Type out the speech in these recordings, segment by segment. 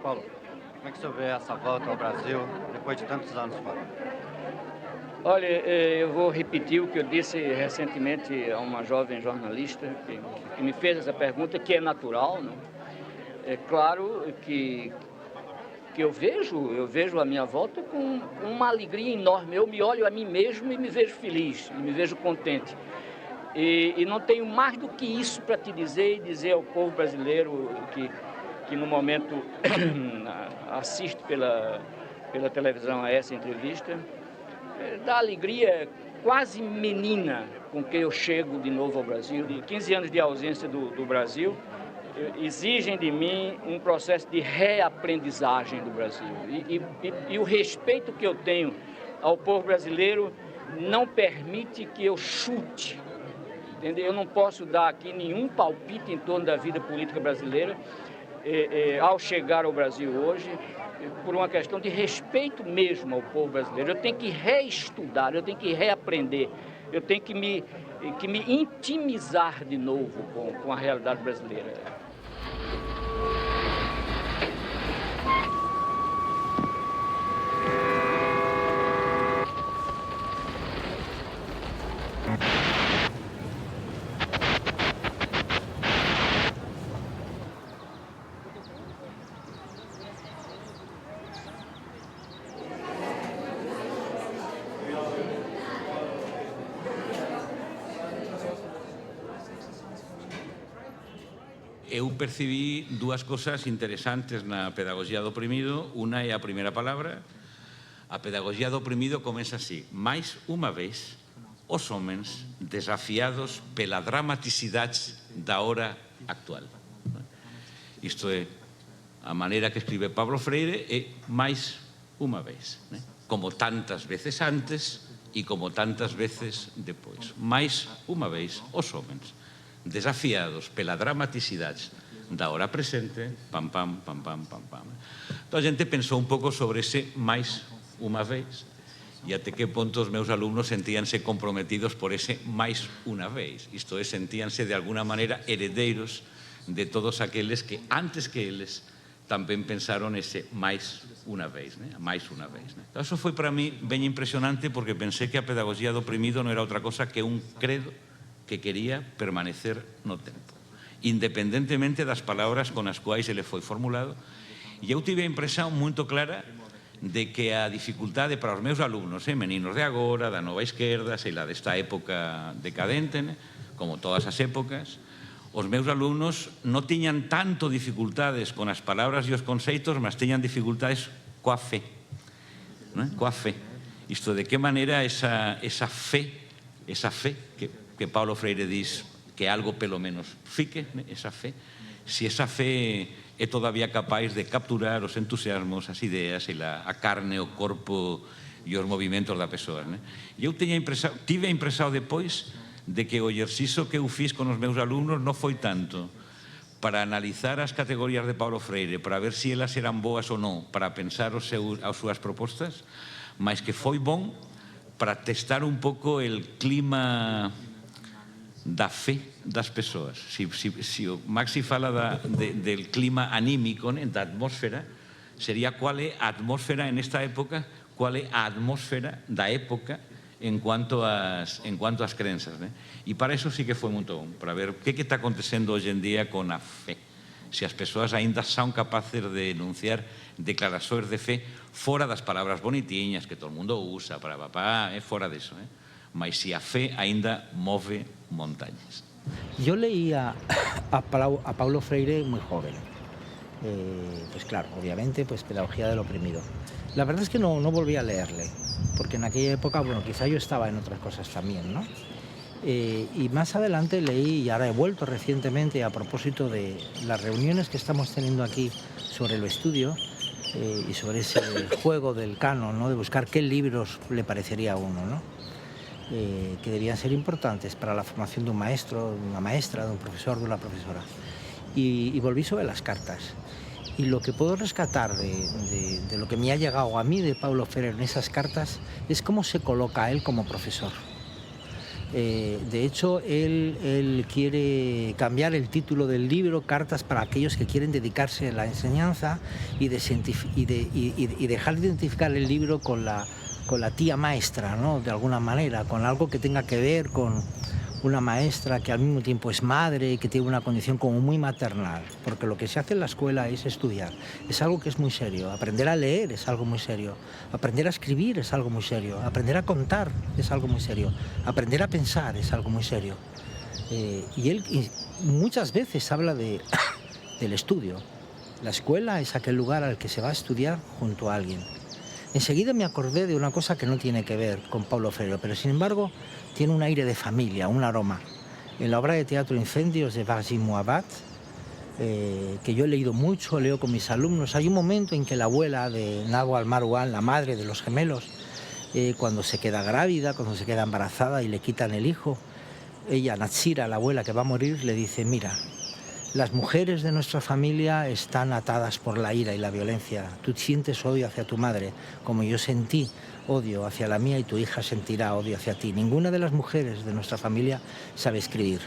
Paulo, como é que o senhor vê essa volta ao Brasil depois de tantos anos fora? Olha, eu vou repetir o que eu disse recentemente a uma jovem jornalista que me fez essa pergunta, que é natural, né? É claro que eu vejo a minha volta com uma alegria enorme. Eu me olho a mim mesmo e me vejo feliz, e me vejo contente. E não tenho mais do que isso para te dizer e dizer ao povo brasileiro que no momento assiste pela televisão a essa entrevista, da alegria quase menina com que eu chego de novo ao Brasil. De 15 anos de ausência do Brasil exigem de mim um processo de reaprendizagem do Brasil. E o respeito que eu tenho ao povo brasileiro não permite que eu chute. Entendeu? Eu não posso dar aqui nenhum palpite em torno da vida política brasileira ao chegar ao Brasil hoje, por uma questão de respeito mesmo ao povo brasileiro. Eu tenho que reestudar, eu tenho que reaprender, eu tenho que me intimizar de novo com a realidade brasileira. Eu percibí dúas cosas interesantes na Pedagogía do Oprimido. Unha é a primeira palabra. A Pedagogía do Oprimido comeza así: máis unha vez os homens desafiados pela dramaticidade da hora actual. Isto é, a maneira que escribe Pablo Freire é máis unha vez, como tantas veces antes e como tantas veces depois. Máis unha vez os homens desafiados pela dramaticidade da hora presente, pam, pam, pam, pam, pam, pam. Então a gente pensou un pouco sobre ese máis unha vez e até que ponto os meus alumnos sentíanse comprometidos por ese máis unha vez. Isto é, sentíanse de alguna maneira heredeiros de todos aqueles que antes que eles tamén pensaron ese máis unha vez, máis unha vez. Então, eso foi para mí ben impresionante porque pensé que a pedagogía do oprimido non era outra cosa que un credo que quería permanecer no tempo, independentemente das palabras con as quais ele foi formulado. E eu tive a impresión moito clara de que a dificultade para os meus alumnos, meninos de agora, da nova esquerda, sei lá, desta época decadente, como todas as épocas, os meus alumnos non tiñan tanto dificultades con as palabras e os conceitos, mas tiñan dificultades coa fe. Coa fe. Isto de que maneira esa fe que Paulo Freire diz que algo pelo menos fique, esa fe, si esa fe é todavía capaz de capturar os entusiasmos, as ideas, a carne, o corpo e os movimentos da persoa. E eu tive a impresión depois de que o exercicio que eu fiz con os meus alumnos non foi tanto para analizar as categorías de Paulo Freire, para ver se elas eran boas ou non, para pensar as súas propostas, mas que foi bom para testar un pouco el clima da fe das persoas. Se o Maxi fala del clima anímico, da atmósfera, sería cual é a atmósfera en esta época, cual é a atmósfera da época en cuanto ás crenzas. E para eso sí que foi moito bom, para ver que está acontecendo hoxe en día con a fe. Se as persoas aínda son capaces de enunciar declaracións de fe fora das palabras bonitiñas que todo o mundo usa para papá, fora deso, mas si a fe aínda move montañas. Yo leía a Paulo Freire muy joven. Pues claro, obviamente, pues Pedagogía del Oprimido. La verdad es que no volví a leerle, porque en aquella época, bueno, quizá yo estaba en otras cosas también, ¿no? Y más adelante leí, y ahora he vuelto recientemente a propósito de las reuniones que estamos teniendo aquí sobre el estudio y sobre ese juego del canon, ¿no? De buscar qué libros le parecería a uno, ¿no? Que debían ser importantes para la formación de un maestro, de una maestra, de un profesor, de una profesora. Y volví sobre las cartas. Y lo que puedo rescatar de lo que me ha llegado a mí de Paulo Freire en esas cartas es cómo se coloca él como profesor. De hecho, él quiere cambiar el título del libro, Cartas para aquellos que quieren dedicarse a la enseñanza, y dejar de identificar el libro con la tía maestra, ¿no? De alguna manera, con algo que tenga que ver con una maestra que al mismo tiempo es madre y que tiene una condición como muy maternal, porque lo que se hace en la escuela es estudiar, es algo que es muy serio, aprender a leer es algo muy serio, aprender a escribir es algo muy serio, aprender a contar es algo muy serio, aprender a pensar es algo muy serio. Y él muchas veces habla del estudio. La escuela es aquel lugar al que se va a estudiar junto a alguien. Enseguida me acordé de una cosa que no tiene que ver con Paulo Freire, pero sin embargo tiene un aire de familia, un aroma. En la obra de teatro Incendios de Vadim Moabad, que yo he leído mucho, leo con mis alumnos, hay un momento en que la abuela de Nawal Marwan, la madre de los gemelos, cuando se queda grávida, cuando se queda embarazada y le quitan el hijo, ella, Natsira, la abuela que va a morir, le dice: mira, las mujeres de nuestra familia están atadas por la ira y la violencia. Tú sientes odio hacia tu madre, como yo sentí odio hacia la mía, y tu hija sentirá odio hacia ti. Ninguna de las mujeres de nuestra familia sabe escribir.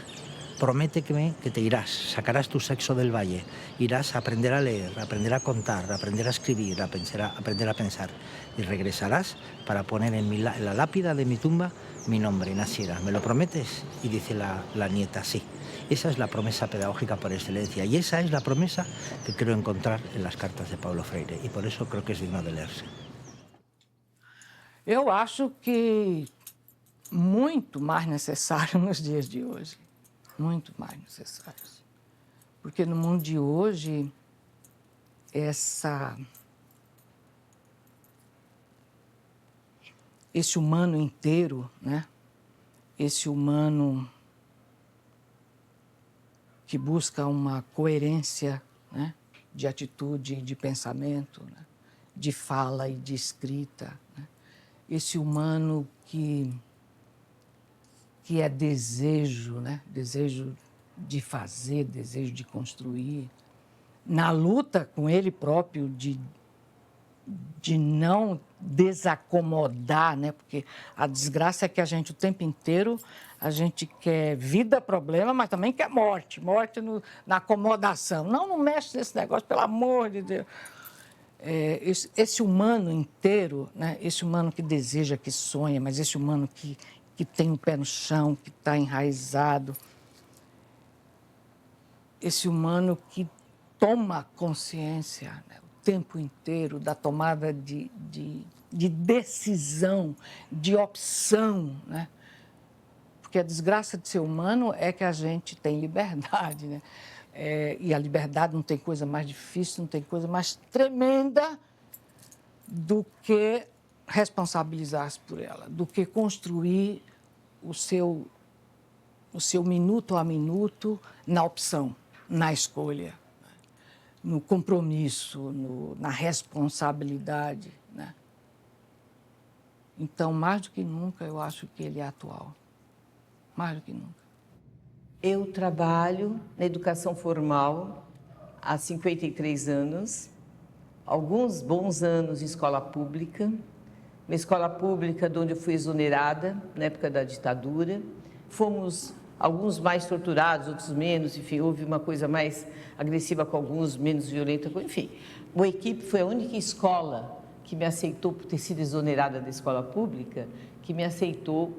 Prométeme que te irás, sacarás tu sexo del valle, irás a aprender a leer, a aprender a contar, a aprender a escribir, a aprender a pensar, y regresarás para poner en la lápida de mi tumba mi nombre, Nasira. ¿Me lo prometes? Y dice la nieta: sí. Esa es la promesa pedagógica por excelencia, y esa es la promesa que creo encontrar en las cartas de Paulo Freire, y por eso creo que es digno de leerse. Eu acho que muito mais necessário nos dias de hoje, muito mais necessário. Porque no mundo de hoje, esse humano inteiro, né? Esse humano que busca uma coerência, né, de atitude e de pensamento, né, de fala e de escrita, né? Esse humano que é desejo, né, desejo de fazer, desejo de construir, na luta com ele próprio de não desacomodar, né? Porque a desgraça é que a gente, o tempo inteiro, a gente quer vida, problema, mas também quer morte na acomodação. Não mexe nesse negócio, pelo amor de Deus. Esse humano inteiro, né? Esse humano que deseja, que sonha, mas esse humano que tem o pé no chão, que está enraizado, esse humano que toma consciência, né, o tempo inteiro da tomada de decisão, de opção, né? Porque a desgraça de ser humano é que a gente tem liberdade, né? E a liberdade não tem coisa mais difícil, não tem coisa mais tremenda do que responsabilizar-se por ela, do que construir o seu minuto a minuto na opção, na escolha, no compromisso, na responsabilidade, né? Então, mais do que nunca, eu acho que ele é atual. Mais do que nunca. Eu trabalho na educação formal há 53 anos, alguns bons anos em escola pública, uma escola pública de onde eu fui exonerada na época da ditadura. Fomos alguns mais torturados, outros menos, enfim, houve uma coisa mais agressiva com alguns, menos violenta, enfim. O equipe foi a única escola que me aceitou, por ter sido exonerada da escola pública, que me aceitou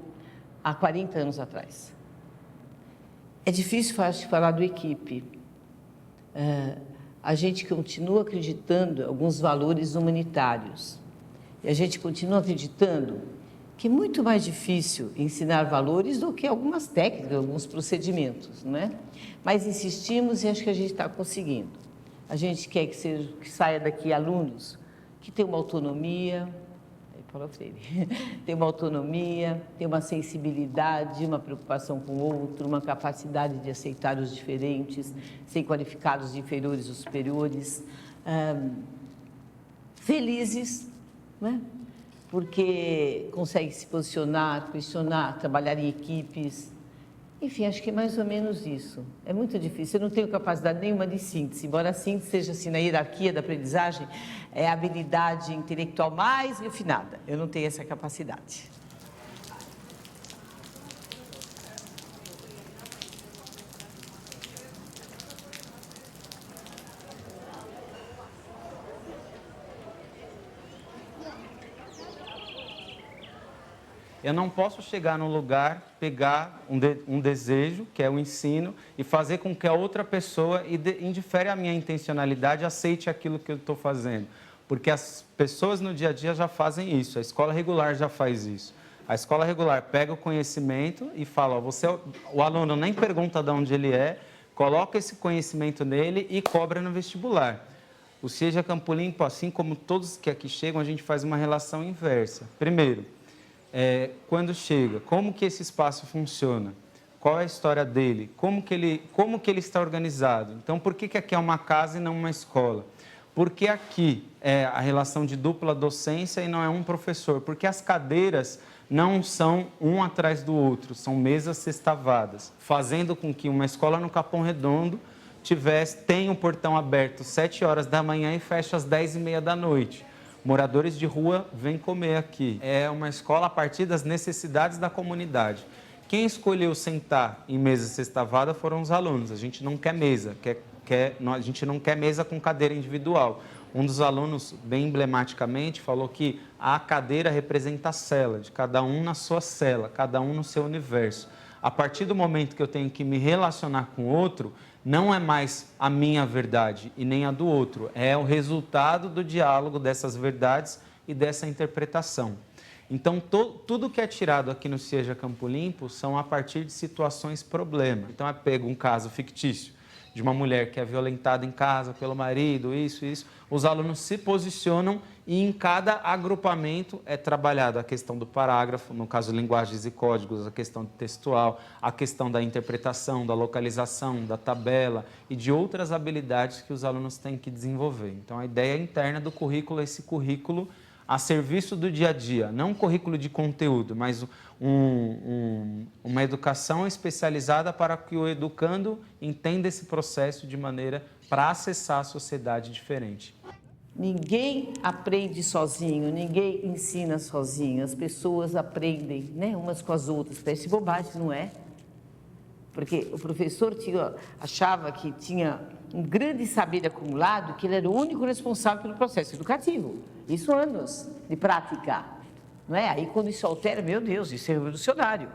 há 40 anos atrás. É difícil falar do equipe. A gente continua acreditando em alguns valores humanitários. E a gente continua acreditando que é muito mais difícil ensinar valores do que algumas técnicas, alguns procedimentos, não é? Mas insistimos e acho que a gente está conseguindo. A gente quer que saia daqui alunos que tenham uma autonomia Paulo Freire. Tem uma autonomia, tem uma sensibilidade, uma preocupação com o outro, uma capacidade de aceitar os diferentes, sem qualificar os inferiores ou superiores. Felizes, né? Porque consegue se posicionar, questionar, trabalhar em equipes. Enfim, acho que é mais ou menos isso. É muito difícil, eu não tenho capacidade nenhuma de síntese, embora a síntese seja assim, na hierarquia da aprendizagem, é a habilidade intelectual mais refinada. Eu não tenho essa capacidade. Eu não posso chegar num lugar, pegar um desejo, que é o ensino, e fazer com que a outra pessoa, indifere a minha intencionalidade, aceite aquilo que eu estou fazendo. Porque as pessoas no dia a dia já fazem isso, a escola regular já faz isso. A escola regular pega o conhecimento e fala, ó, o aluno nem pergunta de onde ele é, coloca esse conhecimento nele e cobra no vestibular. O Seja Campo Limpo, assim como todos que aqui chegam, a gente faz uma relação inversa. Primeiro, quando chega, como que esse espaço funciona, qual é a história dele, como que ele está organizado. Então, por que aqui é uma casa e não uma escola? Porque aqui é a relação de dupla docência e não é um professor, porque as cadeiras não são um atrás do outro, são mesas sextavadas, fazendo com que uma escola no Capão Redondo tenha o portão aberto às 7 horas da manhã e fecha às 10h30 da noite. Moradores de rua vêm comer aqui. É uma escola a partir das necessidades da comunidade. Quem sentar em mesa sextavada foram os alunos. A gente não quer mesa, a gente não quer mesa com cadeira individual. Um dos alunos, bem emblematicamente, falou que a cadeira representa a cela, de cada um na sua cela, cada um no seu universo. A partir do momento que eu tenho que me relacionar com o outro, não é mais a minha verdade e nem a do outro, é o resultado do diálogo dessas verdades e dessa interpretação. Então, tudo que é tirado aqui no Seja Campo Limpo são a partir de situações problema. Então, é pego um caso fictício de uma mulher que é violentada em casa pelo marido, isso. Os alunos se posicionam e em cada agrupamento é trabalhado a questão do parágrafo, no caso linguagens e códigos, a questão textual, a questão da interpretação, da localização, da tabela e de outras habilidades que os alunos têm que desenvolver. Então, a ideia interna do currículo é esse currículo a serviço do dia a dia, não um currículo de conteúdo, mas uma educação especializada para que o educando entenda esse processo de maneira para acessar a sociedade diferente. Ninguém aprende sozinho, ninguém ensina sozinho. As pessoas aprendem, né, umas com as outras. Parece bobagem, não é? Porque o professor achava que tinha um grande saber acumulado, que ele era o único responsável pelo processo educativo. Isso anos de prática, não é? Aí quando isso altera, meu Deus, isso é revolucionário.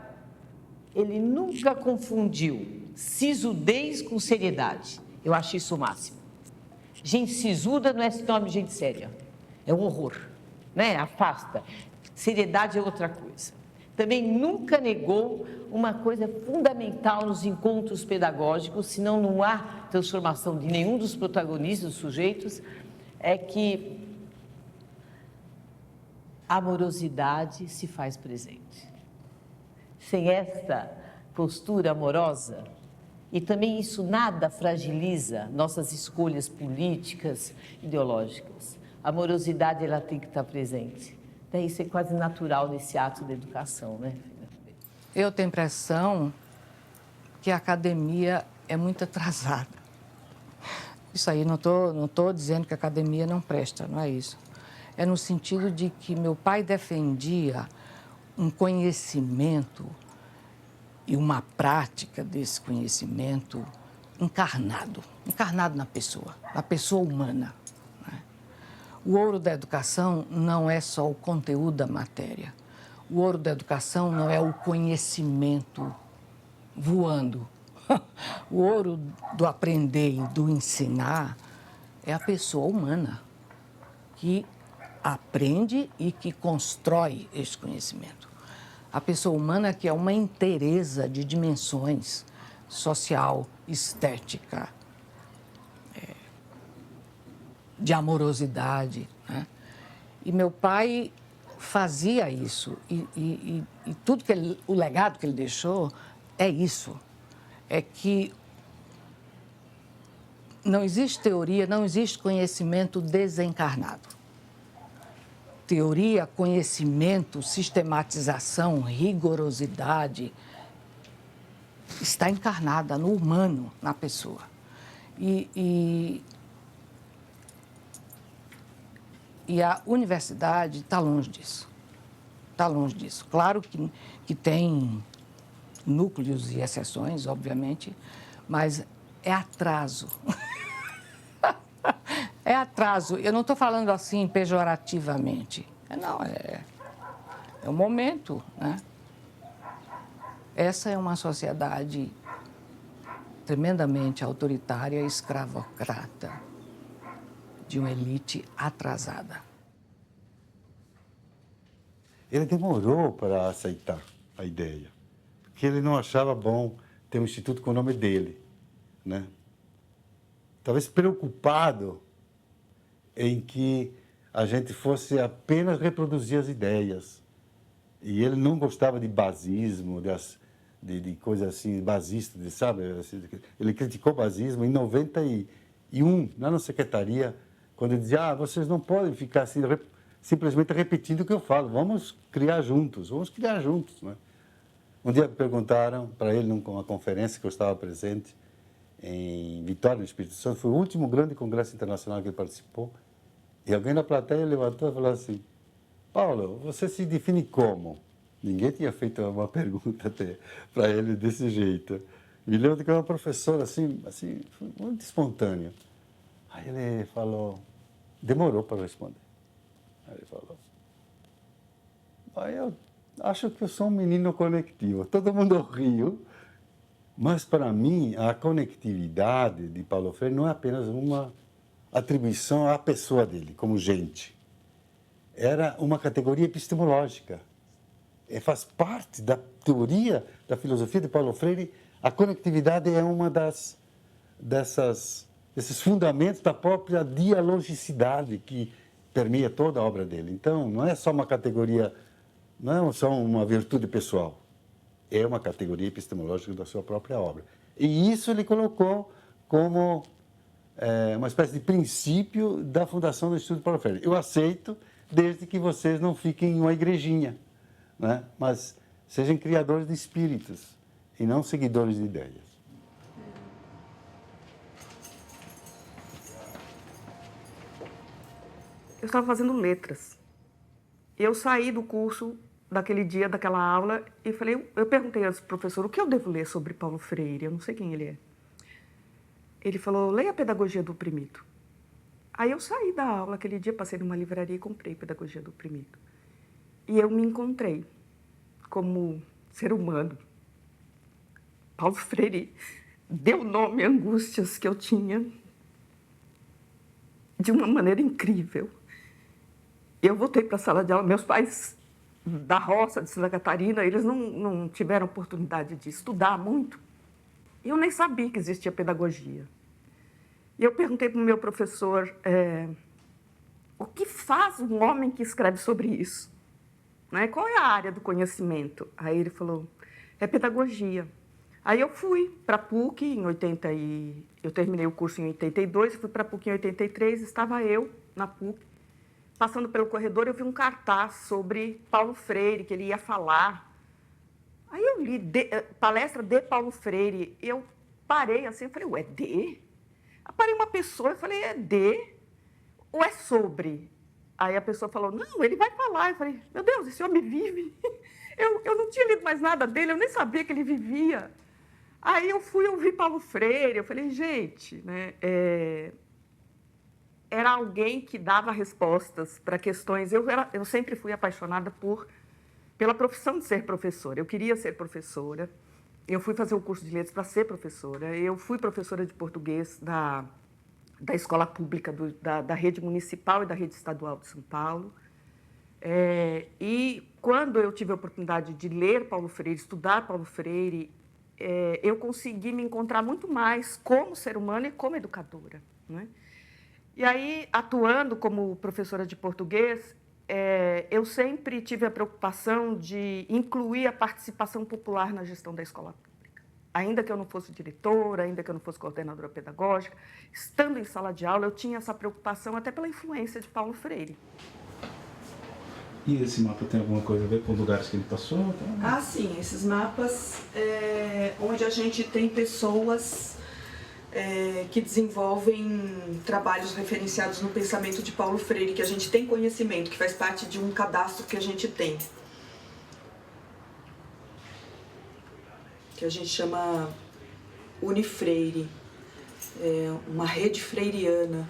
Ele nunca confundiu sisudez com seriedade. Eu acho isso o máximo. Gente sisuda não é sinônimo de gente séria. É um horror, né? Afasta. Seriedade é outra coisa. Também nunca negou uma coisa fundamental nos encontros pedagógicos, senão não há transformação de nenhum dos protagonistas, dos sujeitos, é que a amorosidade se faz presente. Sem esta postura amorosa, e também isso nada fragiliza nossas escolhas políticas, ideológicas. A amorosidade, ela tem que estar presente. Então, isso é quase natural nesse ato da educação, né? Eu tenho a impressão que a academia é muito atrasada. Isso aí, não estou dizendo que a academia não presta, não é isso. É no sentido de que meu pai defendia um conhecimento e uma prática desse conhecimento encarnado na pessoa humana. Né? O ouro da educação não é só o conteúdo da matéria. O ouro da educação não é o conhecimento voando. O ouro do aprender e do ensinar é a pessoa humana que aprende e que constrói esse conhecimento. A pessoa humana que é uma inteireza de dimensões social, estética, de amorosidade. Né? E meu pai fazia isso. E tudo que o legado que ele deixou é isso. É que não existe teoria, não existe conhecimento desencarnado. Teoria, conhecimento, sistematização, rigorosidade está encarnada no humano, na pessoa. E a universidade está longe disso. Está longe disso. Claro que tem núcleos e exceções, obviamente, mas é atraso. É atraso. Eu não estou falando assim pejorativamente. Não, é um momento, né? Essa é uma sociedade tremendamente autoritária e escravocrata, de uma elite atrasada. Ele demorou para aceitar a ideia, porque ele não achava bom ter um instituto com o nome dele, né? Talvez preocupado em que a gente fosse apenas reproduzir as ideias. E ele não gostava de basismo, de coisas assim, basistas, sabe? Ele criticou o basismo em 91, lá na secretaria, quando ele dizia, vocês não podem ficar assim, simplesmente repetindo o que eu falo, vamos criar juntos, né? Um dia perguntaram para ele, numa conferência que eu estava presente, em Vitória, no Espírito Santo, foi o último grande congresso internacional que ele participou, e alguém na plateia levantou e falou assim, Paulo, você se define como? Ninguém tinha feito uma pergunta até para ele desse jeito. Me lembro que era uma professora assim, muito espontânea. Aí ele falou, demorou para responder. Aí ele falou, eu acho que eu sou um menino conectivo. Todo mundo riu, mas para mim a conectividade de Paulo Freire não é apenas uma atribuição à pessoa dele, como gente. Era uma categoria epistemológica. Faz parte da teoria da filosofia de Paulo Freire. A conectividade é uma desses fundamentos da própria dialogicidade que permeia toda a obra dele. Então, não é só uma categoria, não é só uma virtude pessoal, é uma categoria epistemológica da sua própria obra. E isso ele colocou como uma espécie de princípio da fundação do Instituto Paulo Freire. Eu aceito, desde que vocês não fiquem em uma igrejinha, né? Mas sejam criadores de espíritos e não seguidores de ideias. Eu estava fazendo letras. Eu saí do curso daquele dia, daquela aula, e eu perguntei ao professor o que eu devo ler sobre Paulo Freire, eu não sei quem ele é. Ele falou, leia a Pedagogia do Oprimido. Aí eu saí da aula aquele dia, passei numa livraria e comprei Pedagogia do Oprimido. E eu me encontrei como ser humano. Paulo Freire deu nome a angústias que eu tinha de uma maneira incrível. Eu voltei para a sala de aula, meus pais da roça de Santa Catarina, eles não tiveram oportunidade de estudar muito. E eu nem sabia que existia pedagogia. E eu perguntei para o meu professor, o que faz um homem que escreve sobre isso? Né? Qual é a área do conhecimento? Aí ele falou, é pedagogia. Aí eu fui para a PUC em 80 eu terminei o curso em 82, fui para a PUC em 83, estava eu na PUC. Passando pelo corredor, eu vi um cartaz sobre Paulo Freire, que ele ia falar. Aí eu li, palestra de Paulo Freire. Eu parei assim, eu falei, ué, de? Aparei uma pessoa, eu falei, é de? Ou é sobre? Aí a pessoa falou, não, ele vai falar. Eu falei, meu Deus, esse homem vive. Eu não tinha lido mais nada dele, eu nem sabia que ele vivia. Aí eu fui ouvir Paulo Freire, eu falei, gente, né, era alguém que dava respostas para questões. Eu sempre fui apaixonada pela profissão de ser professora. Eu queria ser professora. Eu fui fazer o curso de letras para ser professora. Eu fui professora de português da escola pública, da rede municipal e da rede estadual de São Paulo. E quando eu tive a oportunidade de ler Paulo Freire, estudar Paulo Freire, eu consegui me encontrar muito mais como ser humano e como educadora, né? E aí, atuando como professora de português, eu sempre tive a preocupação de incluir a participação popular na gestão da escola pública. Ainda que eu não fosse diretora, ainda que eu não fosse coordenadora pedagógica, estando em sala de aula, eu tinha essa preocupação até pela influência de Paulo Freire. E esse mapa tem alguma coisa a ver com os lugares que ele passou? Ah, sim. Esses mapas onde a gente tem pessoas que desenvolvem trabalhos referenciados no pensamento de Paulo Freire, que a gente tem conhecimento, que faz parte de um cadastro que a gente tem. Que a gente chama Unifreire, uma rede freiriana.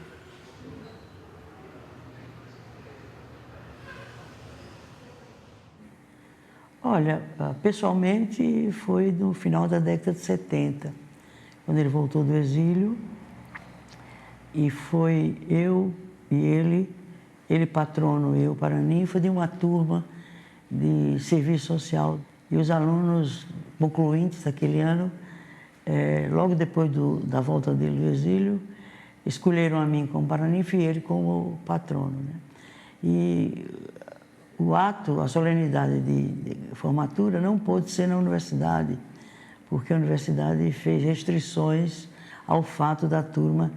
Olha, pessoalmente foi no final da década de 70, quando ele voltou do exílio, e foi eu e ele patrono, eu paraninfo, de uma turma de serviço social. E os alunos concluintes daquele ano, logo depois da volta dele do exílio, escolheram a mim como paraninfo e ele como patrono, né? E o ato, a solenidade de formatura não pôde ser na universidade, porque a universidade fez restrições ao fato da turma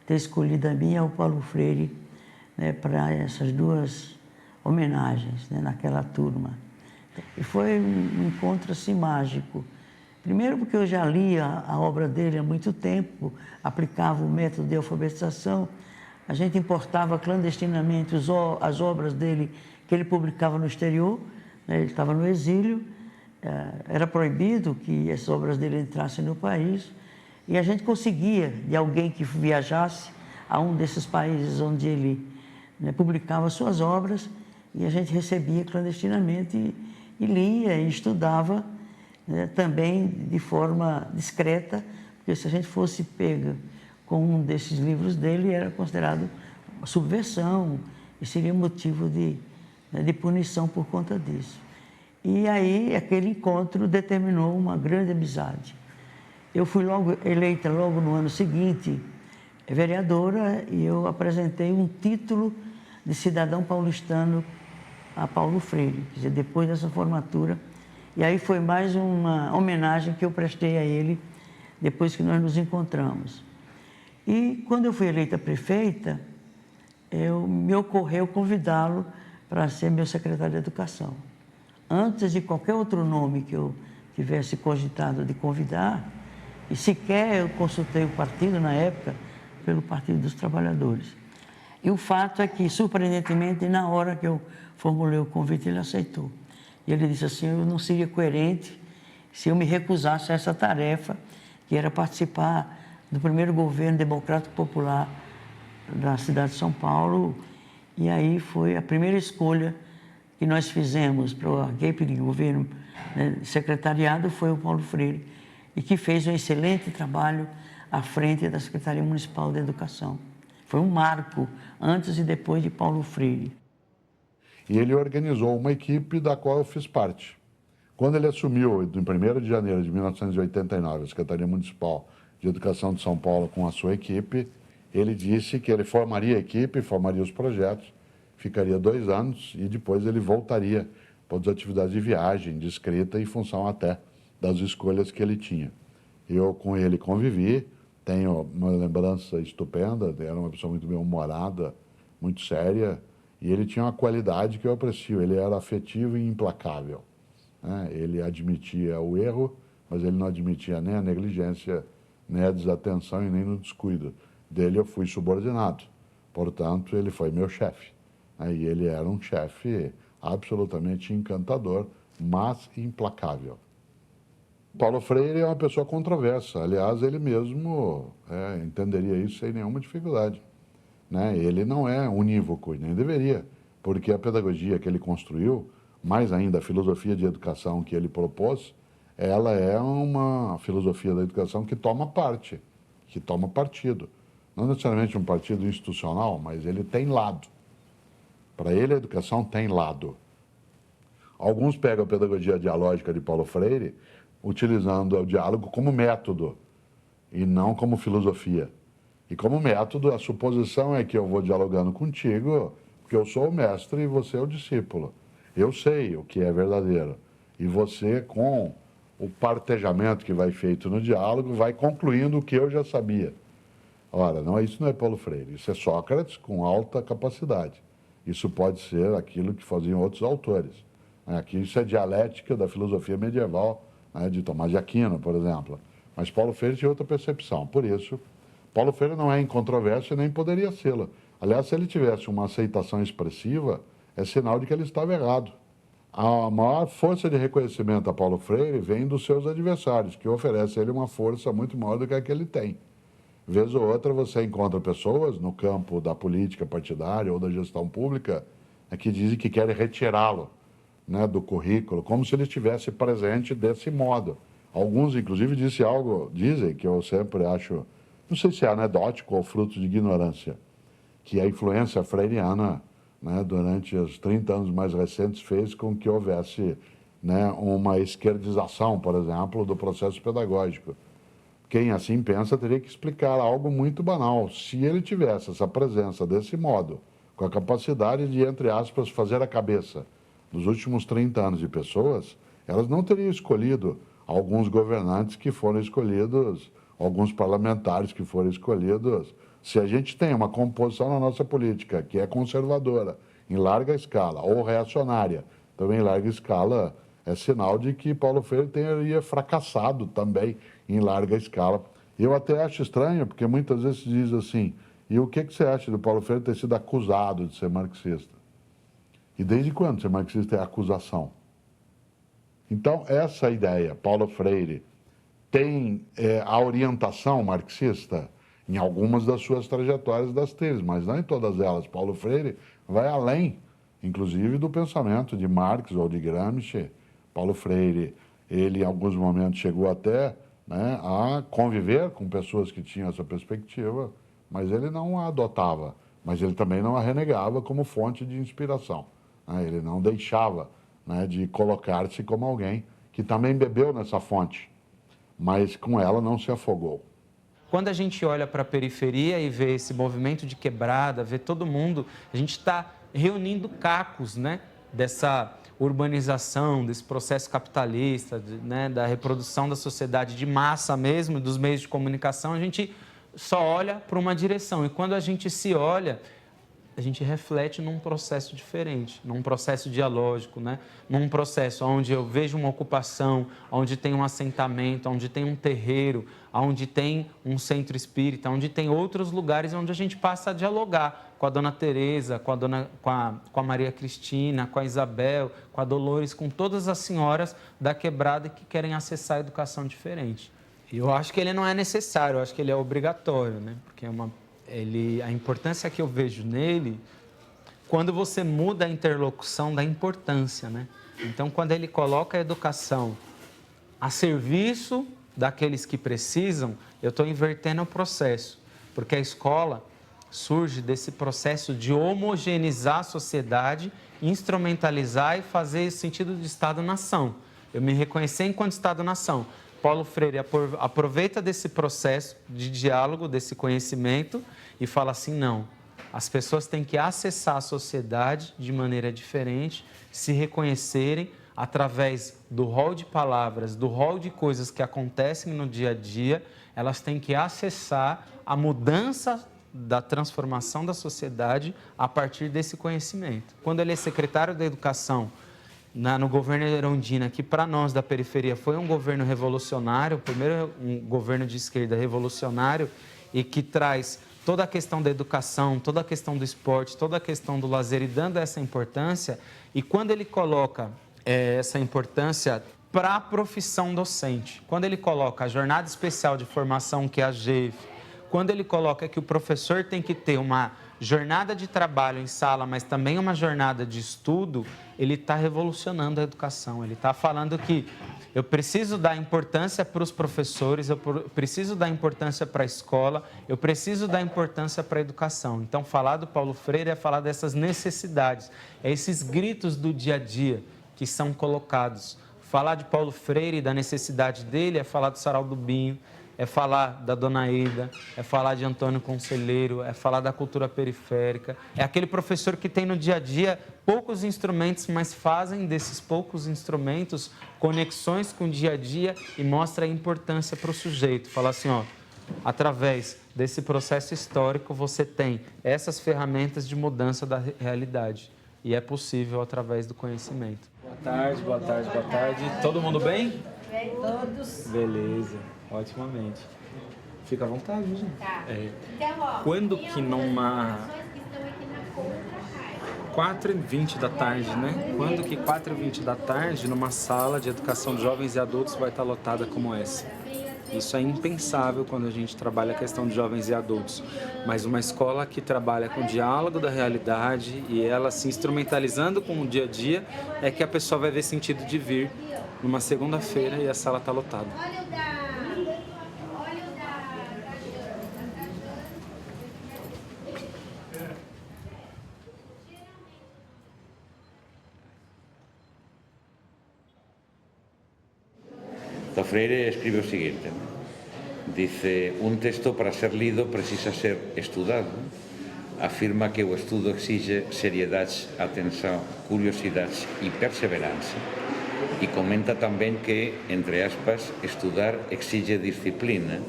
ter escolhido a mim e ao Paulo Freire, né, para essas duas homenagens, né, naquela turma. E foi um encontro assim mágico. Primeiro porque eu já lia a obra dele há muito tempo, aplicava o método de alfabetização, a gente importava clandestinamente as obras dele que ele publicava no exterior, né, ele estava no exílio, era proibido que as obras dele entrassem no país, e a gente conseguia, de alguém que viajasse a um desses países onde ele, né, publicava suas obras, e a gente recebia clandestinamente e lia e estudava, né, também de forma discreta, porque se a gente fosse pega com um desses livros dele, era considerado uma subversão e seria motivo de punição por conta disso. E aí, aquele encontro determinou uma grande amizade. Eu fui eleita logo no ano seguinte vereadora e eu apresentei um título de cidadão paulistano a Paulo Freire, quer dizer, depois dessa formatura. E aí foi mais uma homenagem que eu prestei a ele depois que nós nos encontramos. E quando eu fui eleita prefeita, me ocorreu convidá-lo para ser meu secretário de Educação. Antes de qualquer outro nome que eu tivesse cogitado de convidar, e sequer eu consultei o partido na época, pelo Partido dos Trabalhadores. E o fato é que, surpreendentemente, na hora que eu formulei o convite, ele aceitou. E ele disse assim, eu não seria coerente se eu me recusasse a essa tarefa, que era participar do primeiro governo democrático popular da cidade de São Paulo. E aí foi a primeira escolha que nós fizemos para a equipe de governo, né, secretariado, foi o Paulo Freire, e que fez um excelente trabalho à frente da Secretaria Municipal de Educação. Foi um marco antes e depois de Paulo Freire. E ele organizou uma equipe da qual eu fiz parte. Quando ele assumiu, em 1º de janeiro de 1989, a Secretaria Municipal de Educação de São Paulo com a sua equipe, ele disse que ele formaria a equipe, formaria os projetos, ficaria 2 anos e depois ele voltaria para as atividades de viagem, de escrita, em função até das escolhas que ele tinha. Eu com ele convivi, tenho uma lembrança estupenda, era uma pessoa muito bem-humorada, muito séria, e ele tinha uma qualidade que eu aprecio, ele era afetivo e implacável, né? Ele admitia o erro, mas ele não admitia nem a negligência, nem a desatenção e nem no descuido. Dele eu fui subordinado, portanto ele foi meu chefe. E ele era um chefe absolutamente encantador, mas implacável. Paulo Freire é uma pessoa controversa, aliás, ele mesmo entenderia isso sem nenhuma dificuldade, né? Ele não é unívoco e nem deveria, porque a pedagogia que ele construiu, mais ainda a filosofia de educação que ele propôs, ela é uma filosofia da educação que toma parte, que toma partido. Não necessariamente um partido institucional, mas ele tem lado. Para ele, a educação tem lado. Alguns pegam a pedagogia dialógica de Paulo Freire, utilizando o diálogo como método e não como filosofia. E como método, a suposição é que eu vou dialogando contigo, porque eu sou o mestre e você é o discípulo. Eu sei o que é verdadeiro. E você, com o partejamento que vai feito no diálogo, vai concluindo o que eu já sabia. Ora, isso não é Paulo Freire, isso é Sócrates com alta capacidade. Isso pode ser aquilo que faziam outros autores. Aqui isso é dialética da filosofia medieval, de Tomás de Aquino, por exemplo. Mas Paulo Freire tinha outra percepção. Por isso, Paulo Freire não é incontroverso e nem poderia sê-lo. Aliás, se ele tivesse uma aceitação expressiva, é sinal de que ele estava errado. A maior força de reconhecimento a Paulo Freire vem dos seus adversários, que oferecem a ele uma força muito maior do que a que ele tem. Vez ou outra você encontra pessoas no campo da política partidária ou da gestão pública que dizem que querem retirá-lo do currículo, como se ele estivesse presente desse modo. Alguns, inclusive, dizem que eu sempre acho, não sei se é anedótico ou fruto de ignorância, que a influência freiriana, durante os 30 anos mais recentes, fez com que houvesse uma esquerdização, por exemplo, do processo pedagógico. Quem assim pensa teria que explicar algo muito banal. Se ele tivesse essa presença desse modo, com a capacidade de, entre aspas, fazer a cabeça dos últimos 30 anos de pessoas, elas não teriam escolhido alguns governantes que foram escolhidos, alguns parlamentares que foram escolhidos. Se a gente tem uma composição na nossa política que é conservadora, em larga escala, ou reacionária, também em larga escala, é sinal de que Paulo Freire teria fracassado também em larga escala. Eu até acho estranho, porque muitas vezes se diz assim, e o que você acha do Paulo Freire ter sido acusado de ser marxista? E desde quando ser marxista é acusação? Então, essa ideia, Paulo Freire tem a orientação marxista em algumas das suas trajetórias das teses, mas não em todas elas. Paulo Freire vai além, inclusive, do pensamento de Marx ou de Gramsci. Paulo Freire, ele em alguns momentos chegou até a conviver com pessoas que tinham essa perspectiva, mas ele não a adotava, mas ele também não a renegava como fonte de inspiração. Ele não deixava de colocar-se como alguém que também bebeu nessa fonte, mas com ela não se afogou. Quando a gente olha para a periferia e vê esse movimento de quebrada, vê todo mundo, a gente está reunindo cacos, dessa urbanização, desse processo capitalista, da reprodução da sociedade de massa mesmo, dos meios de comunicação. A gente só olha para uma direção e quando a gente se olha, a gente reflete num processo diferente, num processo dialógico, num processo onde eu vejo uma ocupação, onde tem um assentamento, onde tem um terreiro, onde tem um centro espírita, onde tem outros lugares onde a gente passa a dialogar com a Dona Teresa, com a Maria Cristina, com a Isabel, com a Dolores, com todas as senhoras da quebrada que querem acessar a educação diferente. E eu acho que ele não é necessário, eu acho que ele é obrigatório, porque a importância que eu vejo nele, quando você muda a interlocução da importância, Então, quando ele coloca a educação a serviço daqueles que precisam, eu estou invertendo o processo, porque a escola surge desse processo de homogeneizar a sociedade, instrumentalizar e fazer esse sentido de Estado-nação. Eu me reconhecer enquanto Estado-nação. Paulo Freire aproveita desse processo de diálogo, desse conhecimento e fala assim, não, as pessoas têm que acessar a sociedade de maneira diferente, se reconhecerem através do rol de palavras, do rol de coisas que acontecem no dia a dia, elas têm que acessar a mudança da transformação da sociedade a partir desse conhecimento. Quando ele é secretário da Educação, no governo Erundina, que para nós da periferia foi um governo revolucionário, o primeiro um governo de esquerda revolucionário e que traz toda a questão da educação, toda a questão do esporte, toda a questão do lazer e dando essa importância. E quando ele coloca essa importância para a profissão docente, quando ele coloca a jornada especial de formação, que é a GEF, quando ele coloca que o professor tem que ter uma jornada de trabalho em sala, mas também uma jornada de estudo, ele está revolucionando a educação. Ele está falando que eu preciso dar importância para os professores, eu preciso dar importância para a escola, eu preciso dar importância para a educação. Então, falar do Paulo Freire é falar dessas necessidades, é esses gritos do dia a dia que são colocados. Falar de Paulo Freire e da necessidade dele é falar do Sarau do Binho, é falar da Dona Ida, é falar de Antônio Conselheiro, é falar da cultura periférica. É aquele professor que tem no dia a dia poucos instrumentos, mas fazem desses poucos instrumentos conexões com o dia a dia e mostra a importância para o sujeito. Fala assim, ó, através desse processo histórico você tem essas ferramentas de mudança da realidade. E é possível através do conhecimento. Boa tarde, boa tarde, boa tarde. Todo mundo bem? Todos. Beleza, otimamente. Fica à vontade, gente. Tá. Então, ó, quando que numa... 4h20 da tarde, né? Quando que 4h20 da tarde, numa sala de educação de jovens e adultos vai estar lotada como essa? Isso é impensável quando a gente trabalha a questão de jovens e adultos. Mas uma escola que trabalha com o diálogo da realidade e ela se instrumentalizando com o dia a dia, é que a pessoa vai ver sentido de vir numa segunda-feira e a sala está lotada. Freire escribe o seguinte, dice, un texto para ser lido precisa ser estudado, afirma que o estudo exige seriedade, atenção, curiosidade e perseverança, e comenta tamén que, entre aspas, estudar exige disciplina,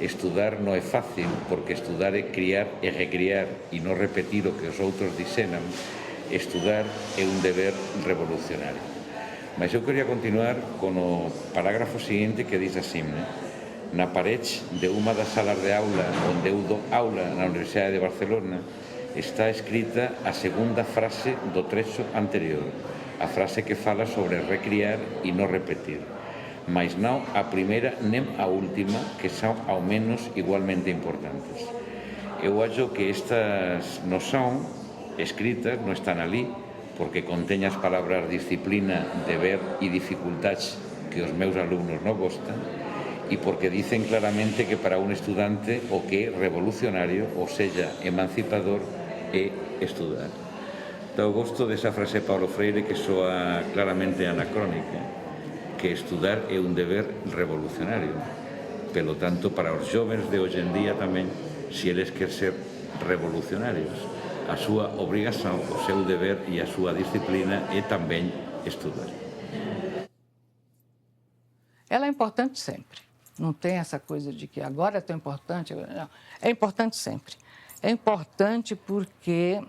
estudar non é fácil, porque estudar é criar e recriar e non repetir o que os outros dixeran, estudar é un deber revolucionario. Mas eu queria continuar con o parágrafo seguinte que diz assim, né? Na parede de unha das salas de aula onde eu dou aula na Universidade de Barcelona está escrita a segunda frase do trecho anterior, a frase que fala sobre recriar e non repetir, mas non a primeira nem a última, que son ao menos igualmente importantes. Eu acho que estas non son escritas, non están ali, porque contén as palabras disciplina, deber e dificultades que os meus alumnos non gostan, e porque dicen claramente que para un estudante o que é revolucionario, ou seja, emancipador, é estudar. Eu gosto desa frase de Paulo Freire que soa claramente anacrónica, que estudar é un deber revolucionario. Pelo tanto, para os jovens de hoxe en día tamén, se eles quer ser revolucionarios, a súa obrigação, o seu deber e a súa disciplina é também estudar. Ela é importante sempre. Não tem essa coisa de que agora é tão importante. Não. É importante sempre. É importante porque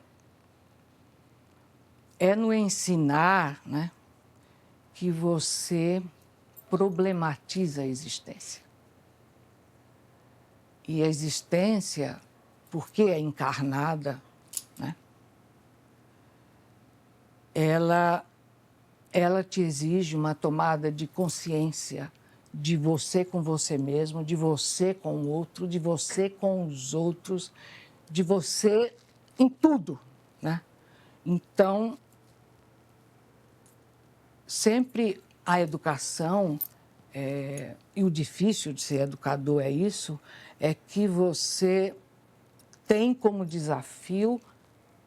é no ensinar, né, que você problematiza a existência. E a existência, porque é encarnada, né, ela te exige uma tomada de consciência de você com você mesmo, de você com o outro, de você com os outros, de você em tudo, né? Então, sempre a educação, e o difícil de ser educador é isso, é que você tem como desafio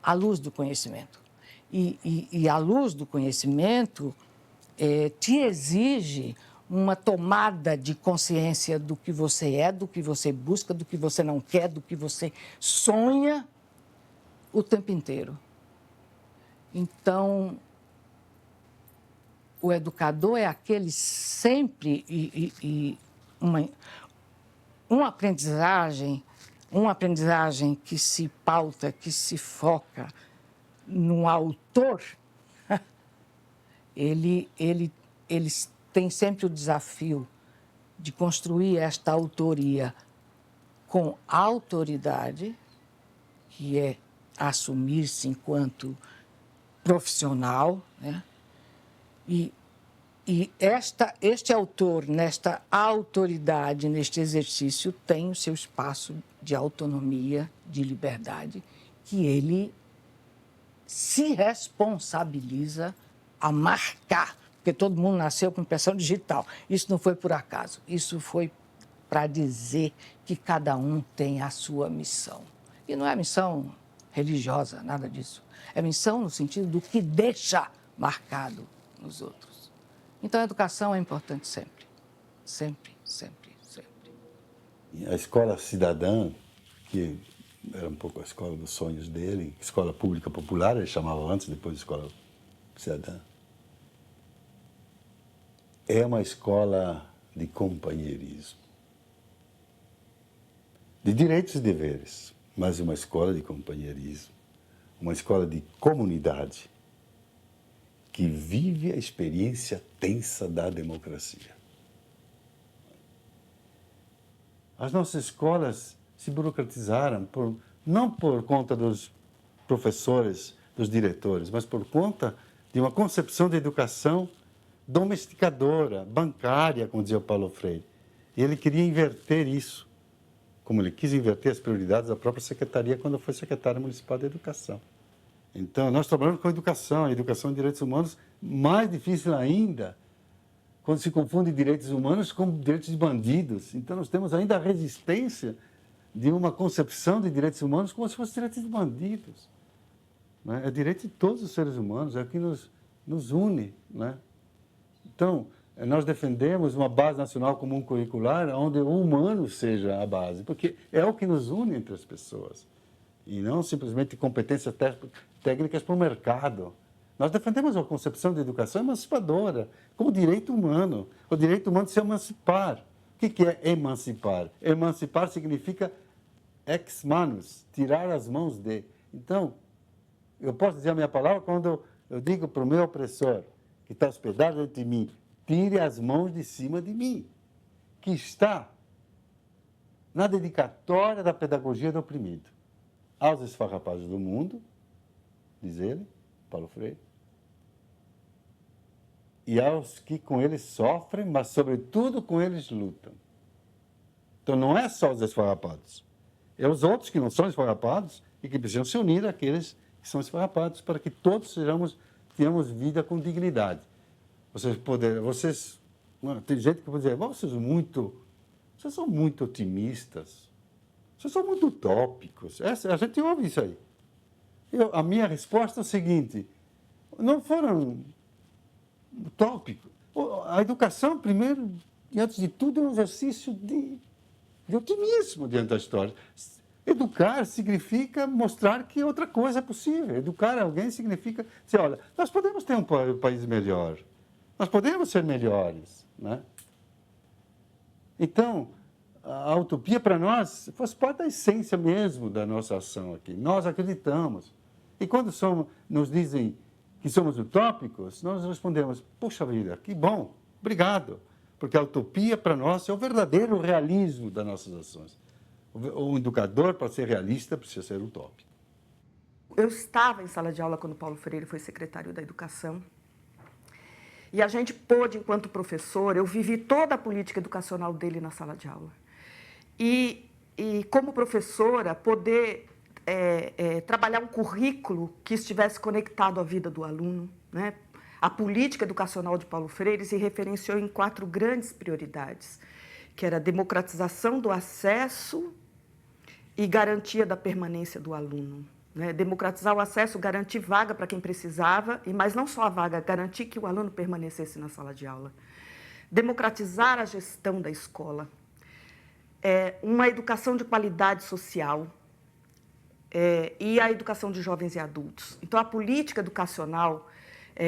a luz do conhecimento. E a luz do conhecimento te exige uma tomada de consciência do que você é, do que você busca, do que você não quer, do que você sonha o tempo inteiro. Então, o educador é aquele sempre uma aprendizagem que se pauta, que se foca no autor, ele tem sempre o desafio de construir esta autoria com autoridade, que é assumir-se enquanto profissional, né? E este autor, nesta autoridade, neste exercício, tem o seu espaço de autonomia, de liberdade, que ele se responsabiliza a marcar, porque todo mundo nasceu com impressão digital. Isso não foi por acaso, isso foi para dizer que cada um tem a sua missão. E não é missão religiosa, nada disso. É missão no sentido do que deixa marcado nos outros. Então, a educação é importante sempre. Sempre, sempre, sempre. A escola cidadã, que era um pouco a escola dos sonhos dele, escola pública popular, ele chamava antes, depois de escola cidadã, é uma escola de companheirismo, de direitos e deveres, mas uma escola de companheirismo, uma escola de comunidade que vive a experiência tensa da democracia. As nossas escolas se burocratizaram, não por conta dos professores, dos diretores, mas por conta de uma concepção de educação domesticadora, bancária, como dizia o Paulo Freire. E ele queria inverter isso, como ele quis inverter as prioridades da própria secretaria quando foi secretário municipal da Educação. Então, nós trabalhamos com a educação de direitos humanos, mais difícil ainda, quando se confunde direitos humanos com direitos de bandidos. Então, nós temos ainda a resistência de uma concepção de direitos humanos como se fossem direitos de bandidos. Né? É direito de todos os seres humanos, é o que nos une. Né? Então, nós defendemos uma base nacional comum curricular onde o humano seja a base, porque é o que nos une entre as pessoas, e não simplesmente competências técnicas para o mercado. Nós defendemos uma concepção de educação emancipadora, como direito humano, o direito humano de se emancipar. O que é emancipar? Emancipar significa ex manus, tirar as mãos de. Então, eu posso dizer a minha palavra quando eu digo para o meu opressor, que está hospedado dentro de mim, tire as mãos de cima de mim, que está na dedicatória da pedagogia do oprimido, aos esfarrapados do mundo, diz ele, Paulo Freire, e aos que com eles sofrem, mas sobretudo com eles lutam. Então não é só os esfarrapados, é os outros que não são esfarrapados e que precisam se unir àqueles que são esfarrapados para que todos tenhamos vida com dignidade. Tem gente que pode dizer, vocês são muito otimistas, vocês são muito utópicos. A gente ouve isso aí. A minha resposta é a seguinte, não foram utópicos. A educação, primeiro e antes de tudo, é um exercício de otimismo diante da história. Educar significa mostrar que outra coisa é possível. Educar alguém significa dizer, olha, nós podemos ter um país melhor, nós podemos ser melhores. Né? Então, a utopia para nós faz parte da essência mesmo da nossa ação aqui. Nós acreditamos. E quando nos dizem que somos utópicos, nós respondemos, puxa vida, que bom, obrigado. Porque a utopia para nós é o verdadeiro realismo das nossas ações. O educador, para ser realista, precisa ser utópico. Eu estava em sala de aula quando Paulo Freire foi secretário da Educação. E a gente pôde, enquanto professor, eu vivi toda a política educacional dele na sala de aula. E como professora, poder trabalhar um currículo que estivesse conectado à vida do aluno. Né? A política educacional de Paulo Freire se referenciou em 4 grandes prioridades, que era a democratização do acesso e garantia da permanência do aluno. Né? Democratizar o acesso, garantir vaga para quem precisava, mas não só a vaga, garantir que o aluno permanecesse na sala de aula. Democratizar a gestão da escola. Uma educação de qualidade social e a educação de jovens e adultos. Então, a política educacional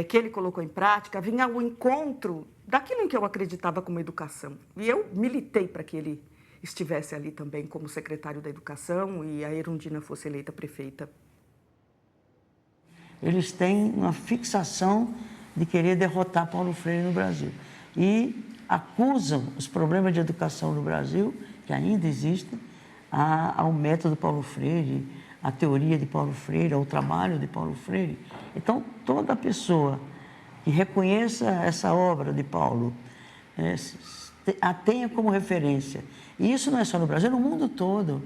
que ele colocou em prática vinha ao encontro daquilo em que eu acreditava como educação. E eu militei para que ele estivesse ali também como secretário da Educação e a Erundina fosse eleita prefeita. Eles têm uma fixação de querer derrotar Paulo Freire no Brasil. E acusam os problemas de educação no Brasil, que ainda existem, ao método Paulo Freire, à teoria de Paulo Freire, ao trabalho de Paulo Freire. Então, toda pessoa que reconheça essa obra de Paulo, a tenha como referência. E isso não é só no Brasil, é no mundo todo.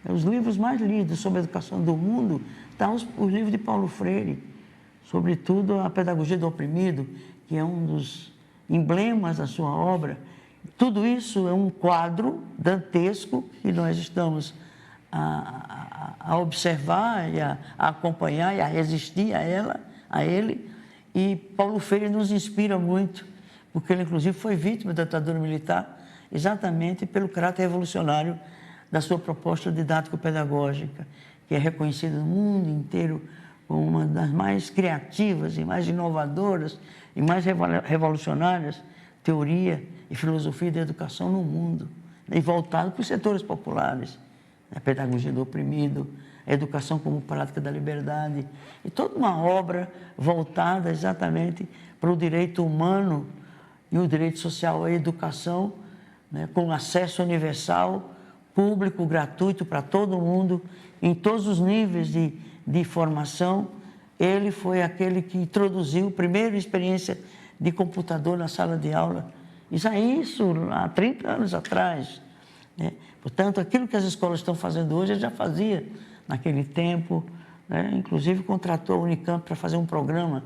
Os livros mais lidos sobre a educação do mundo estão os livros de Paulo Freire, sobretudo a Pedagogia do Oprimido, que é um dos emblemas da sua obra. Tudo isso é um quadro dantesco que nós estamos a observar, e a acompanhar e a resistir a ele. E Paulo Freire nos inspira muito, porque ele, inclusive, foi vítima da ditadura militar exatamente pelo caráter revolucionário da sua proposta didático-pedagógica, que é reconhecida no mundo inteiro como uma das mais criativas e mais inovadoras e mais revolucionárias teoria e filosofia da educação no mundo, e voltado para os setores populares, a pedagogia do oprimido, a educação como prática da liberdade, e toda uma obra voltada exatamente para o direito humano e o direito social à educação, né, com acesso universal, público, gratuito para todo mundo, em todos os níveis de formação. Ele foi aquele que introduziu a primeira experiência de computador na sala de aula. Isso há 30 anos atrás, né? Portanto, aquilo que as escolas estão fazendo hoje, ele já fazia naquele tempo, né? Inclusive contratou a Unicamp para fazer um programa,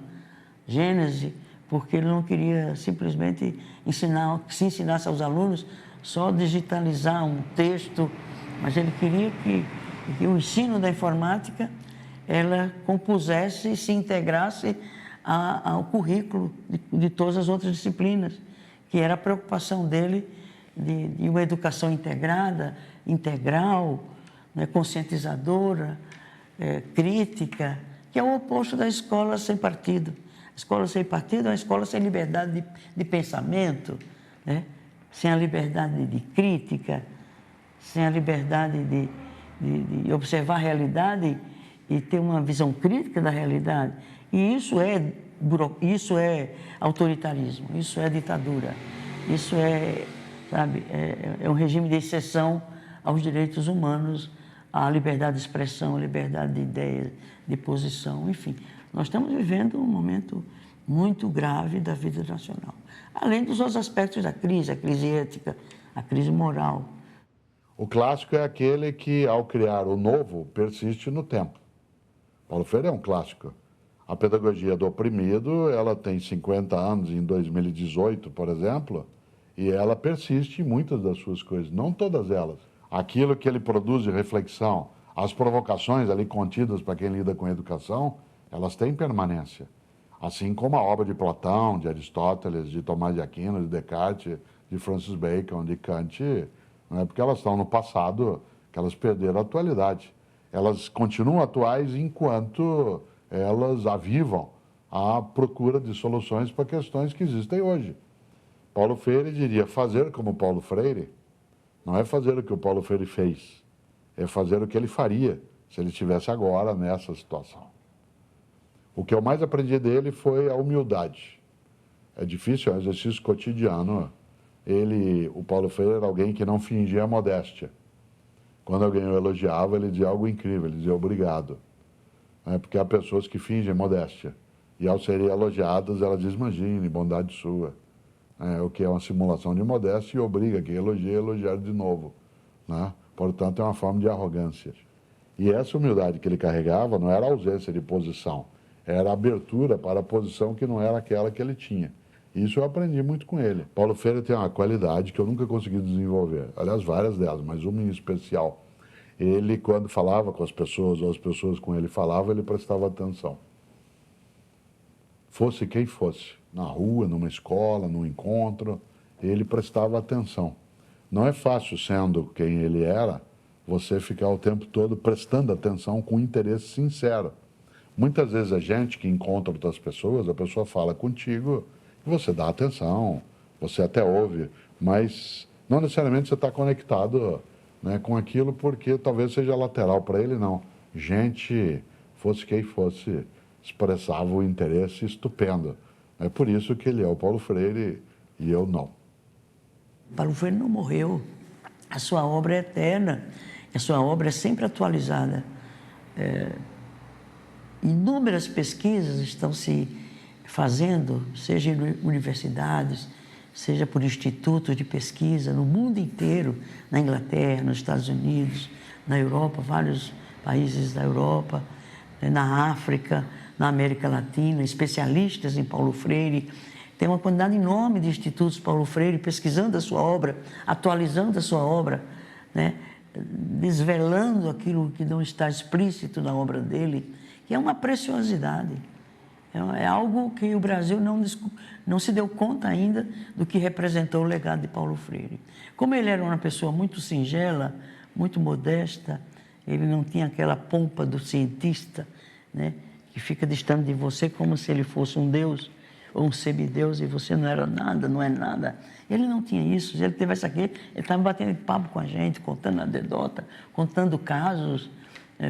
Gênese, porque ele não queria simplesmente que se ensinasse aos alunos só digitalizar um texto, mas ele queria que o ensino da informática ela compusesse e se integrasse ao currículo de todas as outras disciplinas, que era a preocupação dele de uma educação integrada, integral, né, conscientizadora, crítica, que é o oposto da escola sem partido. A escola sem partido é uma escola sem liberdade de pensamento, né, sem a liberdade de crítica, sem a liberdade de observar a realidade e ter uma visão crítica da realidade. E isso é autoritarismo, isso é ditadura, isso é um regime de exceção aos direitos humanos, à liberdade de expressão, à liberdade de ideia, de posição, enfim. Nós estamos vivendo um momento muito grave da vida nacional, além dos outros aspectos da crise, a crise ética, a crise moral. O clássico é aquele que, ao criar o novo, persiste no tempo. Paulo Freire é um clássico. A pedagogia do oprimido, ela tem 50 anos em 2018, por exemplo, e ela persiste em muitas das suas coisas, não todas elas. Aquilo que ele produz de reflexão, as provocações ali contidas para quem lida com educação, elas têm permanência. Assim como a obra de Platão, de Aristóteles, de Tomás de Aquino, de Descartes, de Francis Bacon, de Kant, não é porque elas estão no passado que elas perderam a atualidade. Elas continuam atuais enquanto elas avivam a procura de soluções para questões que existem hoje. Paulo Freire diria, fazer como Paulo Freire não é fazer o que o Paulo Freire fez, é fazer o que ele faria se ele estivesse agora nessa situação. O que eu mais aprendi dele foi a humildade. É difícil, é um exercício cotidiano. O Paulo Freire era alguém que não fingia modéstia. Quando alguém o elogiava, ele dizia algo incrível, ele dizia obrigado. Porque há pessoas que fingem modéstia. E ao serem elogiadas, elas dizem, imagine, bondade sua. O que é uma simulação de modéstia e obriga quem elogia a elogiar de novo. Né? Portanto, é uma forma de arrogância. E essa humildade que ele carregava não era ausência de posição, era a abertura para a posição que não era aquela que ele tinha. Isso eu aprendi muito com ele. Paulo Freire tem uma qualidade que eu nunca consegui desenvolver. Aliás, várias delas, mas uma em especial. Ele, quando falava com as pessoas, ou as pessoas com ele falavam, ele prestava atenção. Fosse quem fosse, na rua, numa escola, num encontro, ele prestava atenção. Não é fácil, sendo quem ele era, você ficar o tempo todo prestando atenção com interesse sincero. Muitas vezes a gente que encontra outras pessoas, a pessoa fala contigo, você dá atenção, você até ouve, mas não necessariamente você está conectado, né, com aquilo, porque talvez seja lateral para ele, não. Gente, fosse quem fosse, expressava o interesse estupendo. É por isso que ele é o Paulo Freire e eu não. Paulo Freire não morreu. A sua obra é eterna, a sua obra é sempre atualizada. Inúmeras pesquisas estão se fazendo, seja em universidades, seja por institutos de pesquisa, no mundo inteiro, na Inglaterra, nos Estados Unidos, na Europa, vários países da Europa, na África, na América Latina, especialistas em Paulo Freire. Tem uma quantidade enorme de institutos Paulo Freire pesquisando a sua obra, atualizando a sua obra, né? Desvelando aquilo que não está explícito na obra dele, que é uma preciosidade. É algo que o Brasil não se deu conta ainda do que representou o legado de Paulo Freire. Como ele era uma pessoa muito singela, muito modesta, ele não tinha aquela pompa do cientista, né, que fica distante de você como se ele fosse um deus ou um semideus e você não era nada, não é nada. Ele não tinha isso. Se ele tivesse aqui, ele estava batendo papo com a gente, contando anedota, contando casos,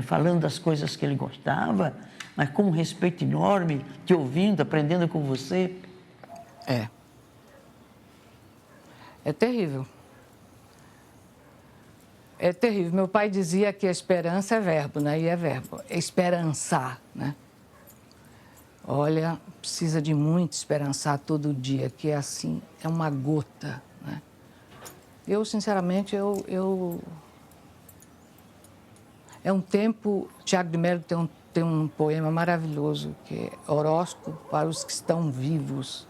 falando das coisas que ele gostava, mas com um respeito enorme, te ouvindo, aprendendo com você. É terrível. É terrível. Meu pai dizia que a esperança é verbo, né? E é verbo. É esperançar, né? Olha, precisa de muito esperançar todo dia, que é assim, é uma gota, né? Eu, sinceramente, é um tempo... Tiago de Mello tem um poema maravilhoso, que é Horóscopo para os que estão vivos.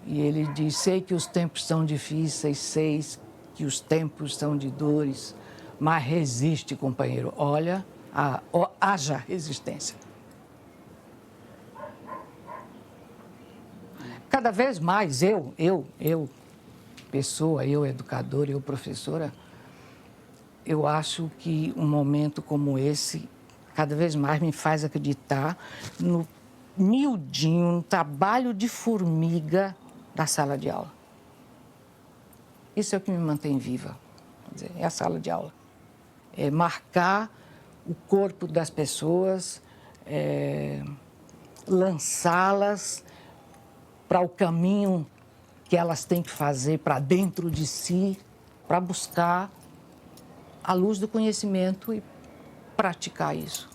E ele diz, sei que os tempos são difíceis, sei que os tempos são de dores, mas resiste, companheiro. Olha, haja resistência. Cada vez mais eu, pessoa, eu educadora, eu professora, eu acho que um momento como esse, cada vez mais me faz acreditar no miudinho, no trabalho de formiga da sala de aula. Isso é o que me mantém viva, quer dizer, é a sala de aula. É marcar o corpo das pessoas, lançá-las para o caminho que elas têm que fazer para dentro de si, para buscar a luz do conhecimento e praticar isso.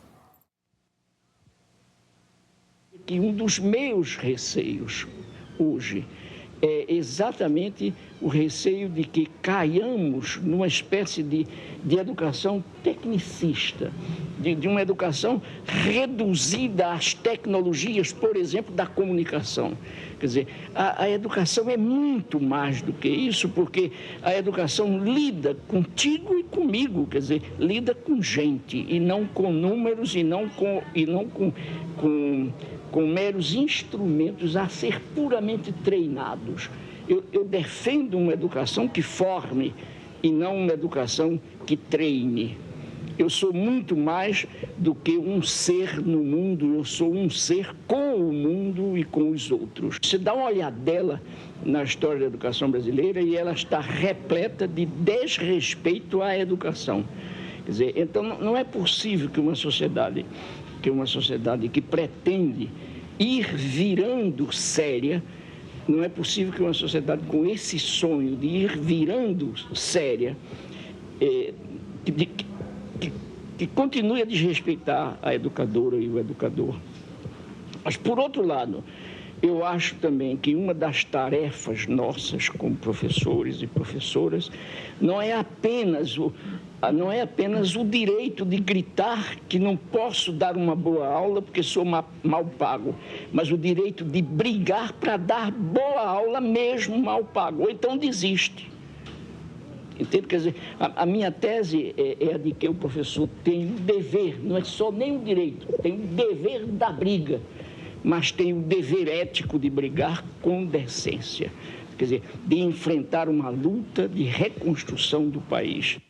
Que um dos meus receios hoje é exatamente o receio de que caiamos numa espécie de educação tecnicista, de uma educação reduzida às tecnologias, por exemplo, da comunicação. Quer dizer, a educação é muito mais do que isso, porque a educação lida contigo e comigo, quer dizer, lida com gente, e não com números, e não com meros instrumentos a ser puramente treinados. Eu defendo uma educação que forme e não uma educação que treine. Eu sou muito mais do que um ser no mundo, eu sou um ser com o mundo e com os outros. Você dá uma olhadela na história da educação brasileira e ela está repleta de desrespeito à educação. Quer dizer, então não é possível que uma sociedade que pretende ir virando séria, não é possível que uma sociedade com esse sonho de ir virando séria, que continue a desrespeitar a educadora e o educador. Mas, por outro lado, eu acho também que uma das tarefas nossas como professores e professoras não é apenas o direito de gritar que não posso dar uma boa aula porque sou mal pago, mas o direito de brigar para dar boa aula mesmo mal pago, ou então desiste. Entende? Quer dizer, a minha tese é a de que o professor tem o dever, não é só nem o direito, tem o dever da briga, mas tem o dever ético de brigar com decência. Quer dizer, de enfrentar uma luta de reconstrução do país.